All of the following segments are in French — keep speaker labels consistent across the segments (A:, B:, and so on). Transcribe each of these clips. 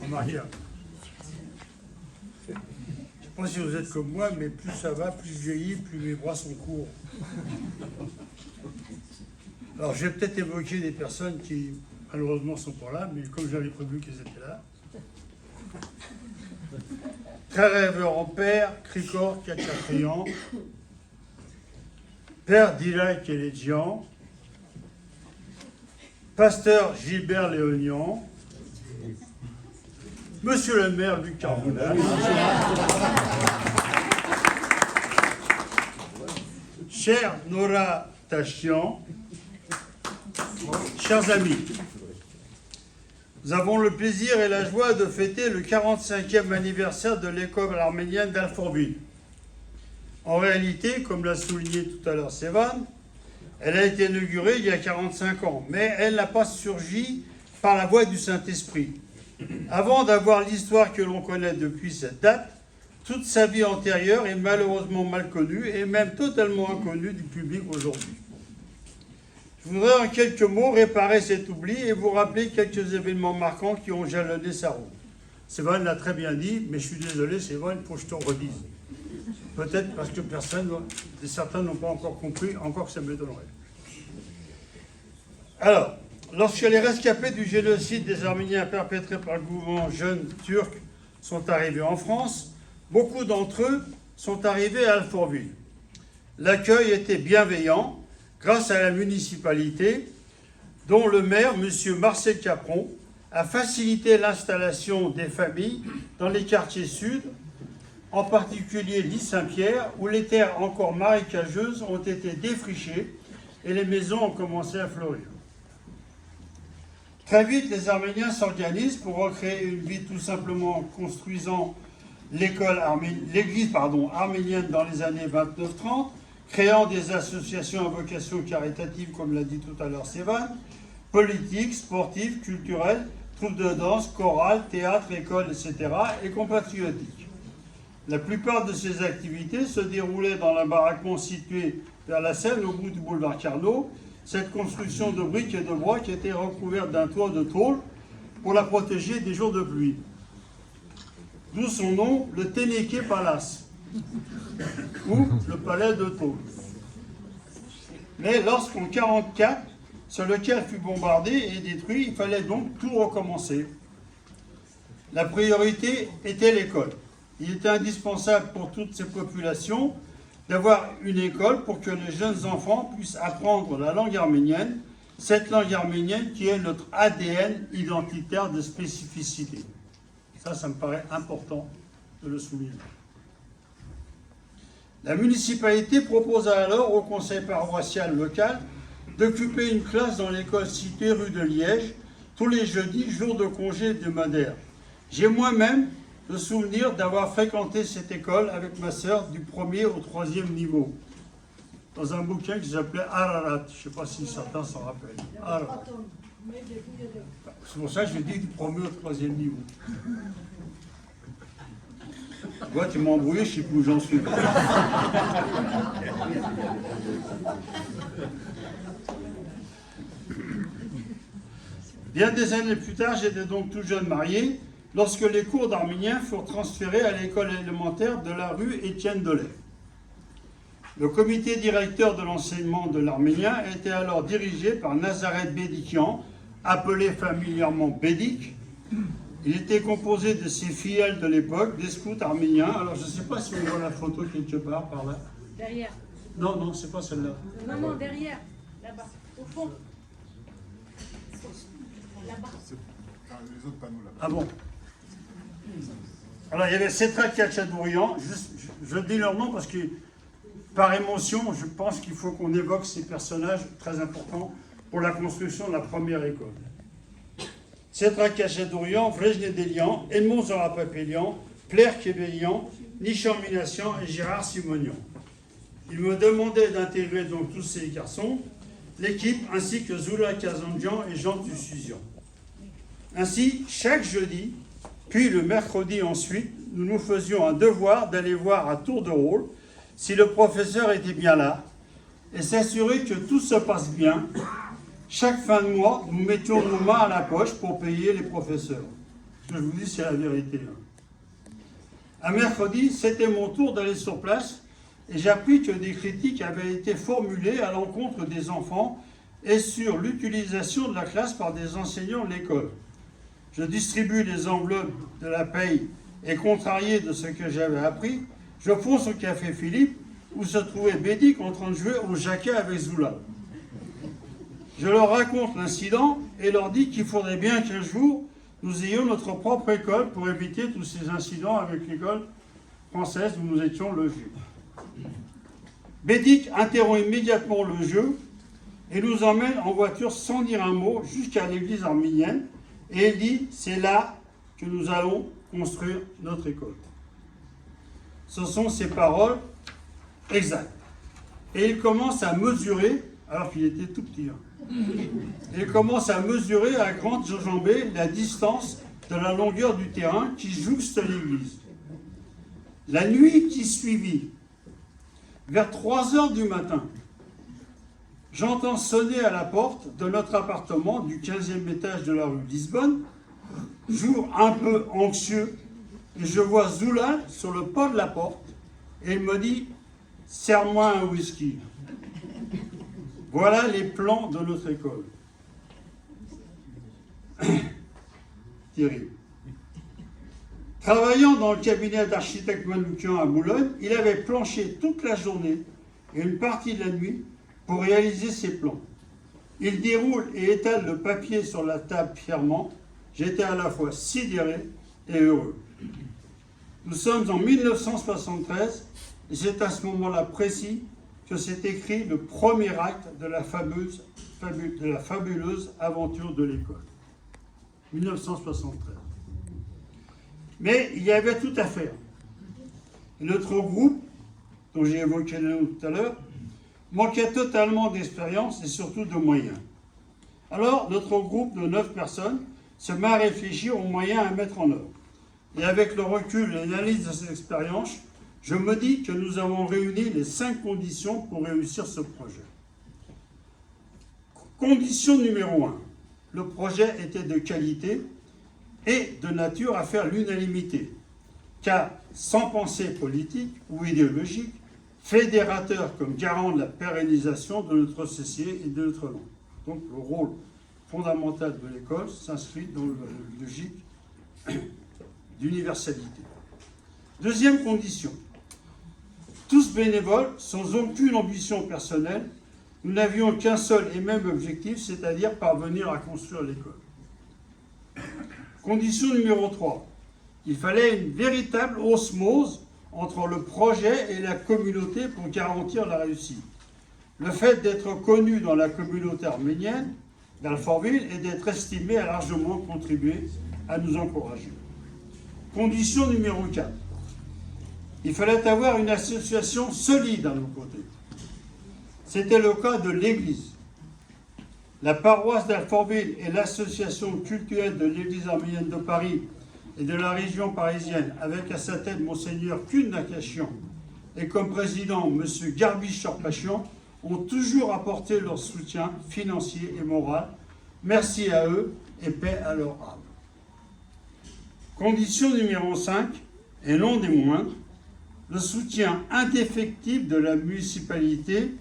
A: en arrière. Je ne sais pas si vous êtes comme moi, mais plus ça va, plus je vieillis, plus mes bras sont courts. Alors, je vais peut-être évoquer des personnes qui, malheureusement, ne sont pas là, mais comme j'avais prévu qu'elles étaient là. Très révérend père, Cricor Kachatrian, père Dila Kélédjian, pasteur Gilbert Léonian, monsieur le maire Luc Carbonel, chère Nora Tachian, chers amis, nous avons le plaisir et la joie de fêter le 45e anniversaire de l'école arménienne d'Alfortville. En réalité, comme l'a souligné tout à l'heure Sévan, elle a été inaugurée il y a 45 ans, mais elle n'a pas surgi par la voie du Saint-Esprit. Avant d'avoir l'histoire que l'on connaît depuis cette date, toute sa vie antérieure est malheureusement mal connue et même totalement inconnue du public aujourd'hui. Je voudrais en quelques mots réparer cet oubli et vous rappeler quelques événements marquants qui ont jalonné sa route. Sévan l'a très bien dit, mais je suis désolé Sévan, il faut que je te redise. Peut-être parce que certains n'ont pas encore compris, encore que ça m'étonnerait. Alors, lorsque les rescapés du génocide des Arméniens perpétré par le gouvernement jeune turc sont arrivés en France, beaucoup d'entre eux sont arrivés à Alfortville. L'accueil était bienveillant grâce à la municipalité, dont le maire, M. Marcel Capron, a facilité l'installation des familles dans les quartiers sud, en particulier l'île Saint-Pierre, où les terres encore marécageuses ont été défrichées et les maisons ont commencé à fleurir. Très vite, les Arméniens s'organisent pour recréer une vie tout simplement en construisant l'église arménienne dans les années 29-30, créant des associations à vocation caritative, comme l'a dit tout à l'heure Sévan, politiques, sportives, culturelles, troupes de danse, chorales, théâtre, écoles, etc., et compatriotiques. La plupart de ces activités se déroulaient dans un baraquement situé vers la Seine, au bout du boulevard Carnot. Cette construction de briques et de bois qui était recouverte d'un toit de tôle pour la protéger des jours de pluie. D'où son nom, le Ténéké Palace, ou le palais de tôle. Mais lorsqu'en 1944, ce local fut bombardé et détruit, il fallait donc tout recommencer. La priorité était l'école. Il était indispensable pour toutes ces populations d'avoir une école pour que les jeunes enfants puissent apprendre la langue arménienne, cette langue arménienne qui est notre ADN identitaire de spécificité. Ça me paraît important de le souligner. La municipalité proposa alors au conseil paroissial local d'occuper une classe dans l'école située rue de Liège, tous les jeudis, jour de congé hebdomadaire. J'ai moi-même le souvenir d'avoir fréquenté cette école avec ma sœur du 1er au 3e niveau, dans un bouquin qui s'appelait Ararat. Je ne sais pas si certains s'en rappellent. Ararat. C'est pour ça que je dis du 1er au 3e niveau. Ouais, tu m'as embrouillé, je ne sais plus où j'en suis. Bien des années plus tard, j'étais donc tout jeune marié, lorsque les cours d'arménien furent transférés à l'école élémentaire de la rue Étienne Delay. Le comité directeur de l'enseignement de l'arménien était alors dirigé par Nazaret Bédikian, appelé familièrement Bédik. Il était composé de ses filleuls de l'époque, des scouts arméniens. Alors je ne sais pas si on voit la photo quelque part par là.
B: Derrière.
A: Non, c'est pas celle-là.
B: Non, derrière, là-bas, au fond. Là-bas.
C: Les autres panneaux là-bas.
A: Ah bon? Alors, il y avait Cetra Kachadourian. Je dis leur nom parce que, par émotion, je pense qu'il faut qu'on évoque ces personnages très importants pour la construction de la première école. Cetra Kachadourian, Vrejnedelian, Edmond Zorapapelian, Claire Kébélian, Nishan Minassian et Gérard Simonian. Ils me demandaient d'intégrer donc tous ces garçons, l'équipe, ainsi que Zula Kazandjian et Jean Tussuzian. Ainsi, chaque jeudi, puis le mercredi ensuite, nous nous faisions un devoir d'aller voir à tour de rôle si le professeur était bien là et s'assurer que tout se passe bien. Chaque fin de mois, nous mettions nos mains à la poche pour payer les professeurs. Ce que je vous dis, c'est la vérité. Un mercredi, c'était mon tour d'aller sur place et j'ai appris que des critiques avaient été formulées à l'encontre des enfants et sur l'utilisation de la classe par des enseignants de l'école. Je distribue les enveloppes de la paye et contrarié de ce que j'avais appris, je fonce au café Philippe où se trouvait Bédic en train de jouer au jaquet avec Zoula. Je leur raconte l'incident et leur dis qu'il faudrait bien qu'un jour nous ayons notre propre école pour éviter tous ces incidents avec l'école française où nous étions logés. Bédic interrompt immédiatement le jeu et nous emmène en voiture sans dire un mot jusqu'à l'église arménienne et il dit « c'est là que nous allons construire notre école ». Ce sont ses paroles exactes. Et il commence à mesurer, alors qu'il était tout petit, il commence à mesurer à grande jambée la distance de la longueur du terrain qui jouxte l'église. La nuit qui suivit, vers 3 heures du matin, j'entends sonner à la porte de notre appartement du 15e étage de la rue Lisbonne. J'ouvre un peu anxieux et je vois Zoula sur le pas de la porte et il me dit « serre-moi un whisky ». Voilà les plans de notre école. Terrible. Travaillant dans le cabinet d'architecte Manoukian à Boulogne, il avait planché toute la journée et une partie de la nuit pour réaliser ses plans. Il déroule et étale le papier sur la table fièrement. J'étais à la fois sidéré et heureux. Nous sommes en 1973 et c'est à ce moment-là précis que s'est écrit le premier acte de la fabuleuse aventure de l'école. 1973. Mais il y avait tout à faire. Et notre groupe, dont j'ai évoqué le nom tout à l'heure, manquait totalement d'expérience et surtout de moyens. Alors, notre groupe de 9 personnes se met à réfléchir aux moyens à mettre en œuvre. Et avec le recul et l'analyse de cette expérience, je me dis que nous avons réuni les 5 conditions pour réussir ce projet. Condition numéro 1, le projet était de qualité et de nature à faire l'unanimité, car sans pensée politique ou idéologique, fédérateur comme garant de la pérennisation de notre société et de notre langue. Donc le rôle fondamental de l'école s'inscrit dans la logique d'universalité. Deuxième condition, tous bénévoles, sans aucune ambition personnelle, nous n'avions qu'un seul et même objectif, c'est-à-dire parvenir à construire l'école. Condition numéro 3, il fallait une véritable osmose entre le projet et la communauté pour garantir la réussite. Le fait d'être connu dans la communauté arménienne d'Alfortville et d'être estimé a largement contribué à nous encourager. Condition numéro 4, il fallait avoir une association solide à nos côtés. C'était le cas de l'Église. La paroisse d'Alfortville et l'association cultuelle de l'Église arménienne de Paris et de la région parisienne, avec à sa tête Monseigneur Kuhn Nakachian et comme président M. Garbiche Chorpachian, ont toujours apporté leur soutien financier et moral. Merci à eux et paix à leur âme. Condition numéro 5, et non des moindres, le soutien indéfectible de la municipalité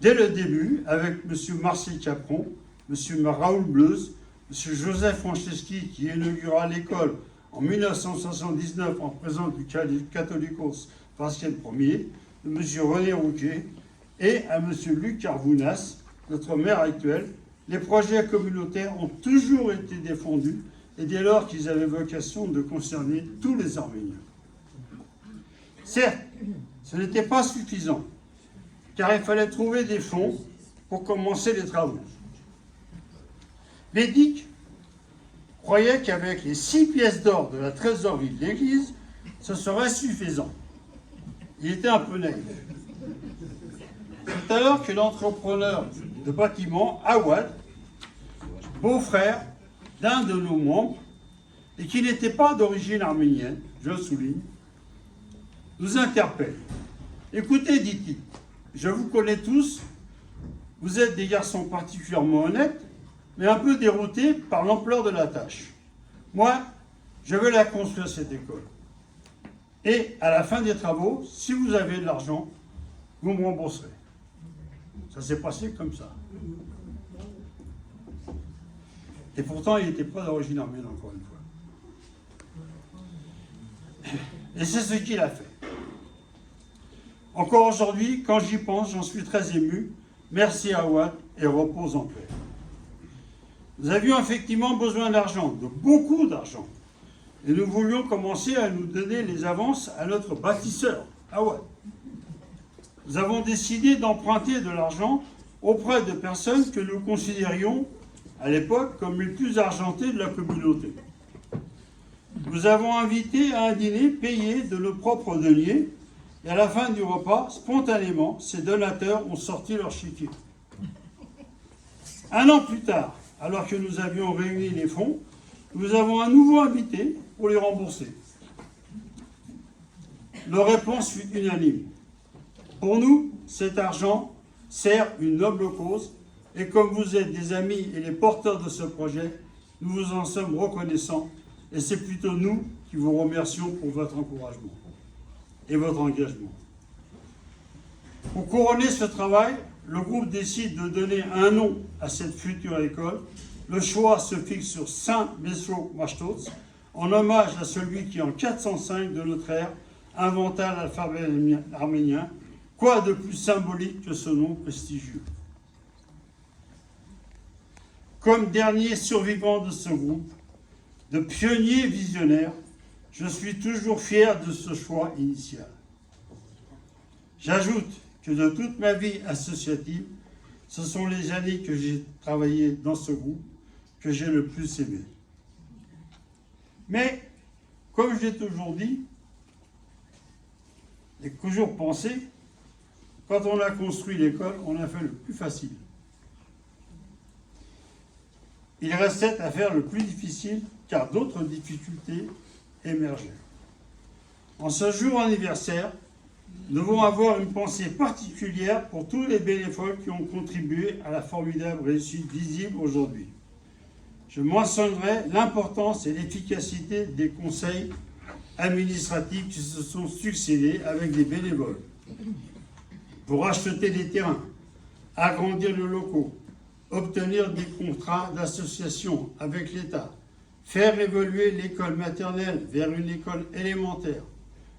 A: dès le début avec M. Marcel Capron, M. Raoul Bleuze, M. Joseph Franceschi qui inaugura l'école en 1979 en présence du Catholicos Pascal Ier, de M. René Rouquet et à M. Luc Carvounas, notre maire actuel. Les projets communautaires ont toujours été défendus et dès lors qu'ils avaient vocation de concerner tous les Arméniens. Certes, ce n'était pas suffisant, car il fallait trouver des fonds pour commencer les travaux. Bédic croyait qu'avec les 6 pièces d'or de la trésorerie de l'Église, ce serait suffisant. Il était un peu naïf. C'est alors que l'entrepreneur de bâtiment, Awad, beau-frère d'un de nos membres, et qui n'était pas d'origine arménienne, je le souligne, nous interpelle. Écoutez, dit-il, je vous connais tous, vous êtes des garçons particulièrement honnêtes, mais un peu déroutés par l'ampleur de la tâche. Moi, Je vais la construire, cette école. Et à la fin des travaux, si vous avez de l'argent, vous me rembourserez. Ça s'est passé comme ça. Et pourtant, il n'était pas d'origine arménienne, encore une fois. Et c'est ce qu'il a fait. Encore aujourd'hui, quand j'y pense, j'en suis très ému. Merci à Awad et repose en paix. Nous avions effectivement besoin d'argent, de beaucoup d'argent. Et nous voulions commencer à nous donner les avances à notre bâtisseur, Awad. Nous avons décidé d'emprunter de l'argent auprès de personnes que nous considérions à l'époque comme les plus argentées de la communauté. Nous avons invité à un dîner payé de nos propres deniers et à la fin du repas, spontanément, ces donateurs ont sorti leur chéquier. Un an plus tard, alors que nous avions réuni les fonds, nous avons à nouveau invité pour les rembourser. Leur réponse fut unanime. Pour nous, cet argent sert une noble cause et comme vous êtes des amis et les porteurs de ce projet, nous vous en sommes reconnaissants et c'est plutôt nous qui vous remercions pour votre encouragement et votre engagement. Pour couronner ce travail, le groupe décide de donner un nom à cette future école. Le choix se fixe sur Saint Mesro Mashtots, en hommage à celui qui, en 405 de notre ère, inventa l'alphabet arménien. Quoi de plus symbolique que ce nom prestigieux? Comme dernier survivant de ce groupe, de pionnier visionnaire, je suis toujours fier de ce choix initial. J'ajoute que de toute ma vie associative, ce sont les années que j'ai travaillé dans ce groupe que j'ai le plus aimé. Mais, comme je l'ai toujours dit, et toujours pensé, quand on a construit l'école, on a fait le plus facile. Il restait à faire le plus difficile, car d'autres difficultés émergeaient. En ce jour anniversaire, nous devons avoir une pensée particulière pour tous les bénévoles qui ont contribué à la formidable réussite visible aujourd'hui. Je mentionnerai l'importance et l'efficacité des conseils administratifs qui se sont succédés avec des bénévoles pour acheter des terrains, agrandir les locaux, obtenir des contrats d'association avec l'État, faire évoluer l'école maternelle vers une école élémentaire,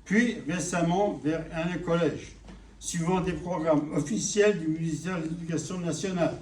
A: puis récemment vers un collège, suivant des programmes officiels du ministère de l'Éducation nationale.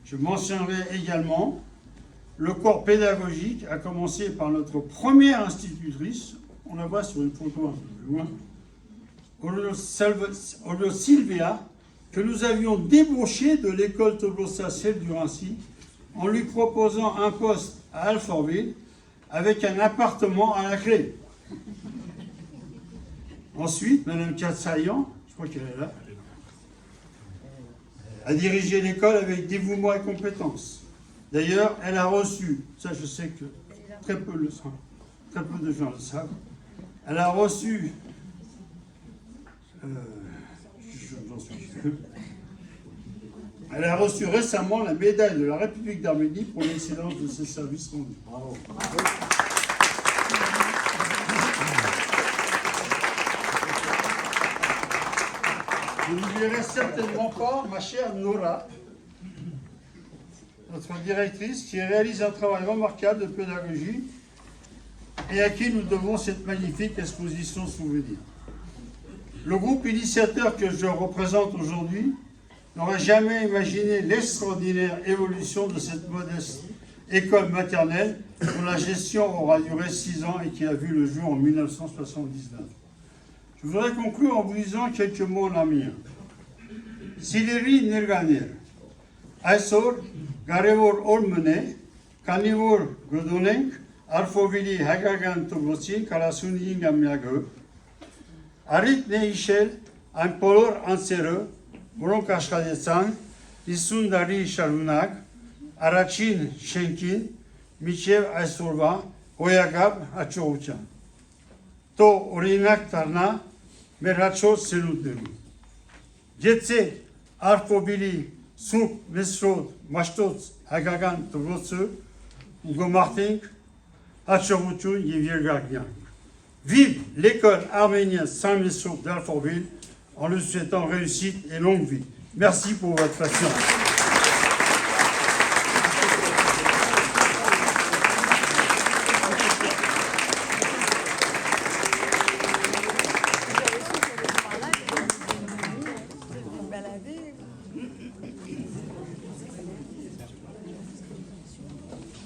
A: Je mentionnerai également le corps pédagogique, à commencer par notre première institutrice, on la voit sur une photo un peu plus loin, Olo Silvia, que nous avions débauché de l'école Tolosa Celle du Rancy en lui proposant un poste à Alfortville avec un appartement à la clé. Ensuite, Mme Katsayan, je crois qu'elle est là, a dirigé l'école avec dévouement et compétence. D'ailleurs, elle a reçu, ça je sais que très peu de gens le savent, elle a reçu, elle a reçu récemment la médaille de la République d'Arménie pour l'excellence de ses services rendus. Bravo. Je n'oublierai certainement pas ma chère Nora, notre directrice, qui réalise un travail remarquable de pédagogie et à qui nous devons cette magnifique exposition souvenir. Le groupe initiateur que je représente aujourd'hui n'aurait jamais imaginé l'extraordinaire évolution de cette modeste école maternelle dont la gestion aura duré 6 ans et qui a vu le jour en 1979. Je voudrais conclure en vous disant quelques mots en arménien. Sileri Nirganir, Aysor, Garevor Olmene, Kanivor Godonenk, Alfovili Hagagan Togosin, Karasuni Gamiagö, Arit Neishel, Ampolor Ansere, Որոնք աշխատեցան 50 տարի շարունակ առաջին շենքին մինչև այսօրվա հոյակապ հաջողության։ Թո օրինակ դառնա մեր հաջորդ սերունդներուն։ Եթե Արփոբիլի Սուրբ Մեսրոդ Մաշտոց հայկական դրոցը ու գոմարտենք Hatshepsut Yevirgagnan. Vive l'école arménienne Saint-Messour d'Alfortville en lui souhaitant réussite et longue vie. Merci pour votre patience.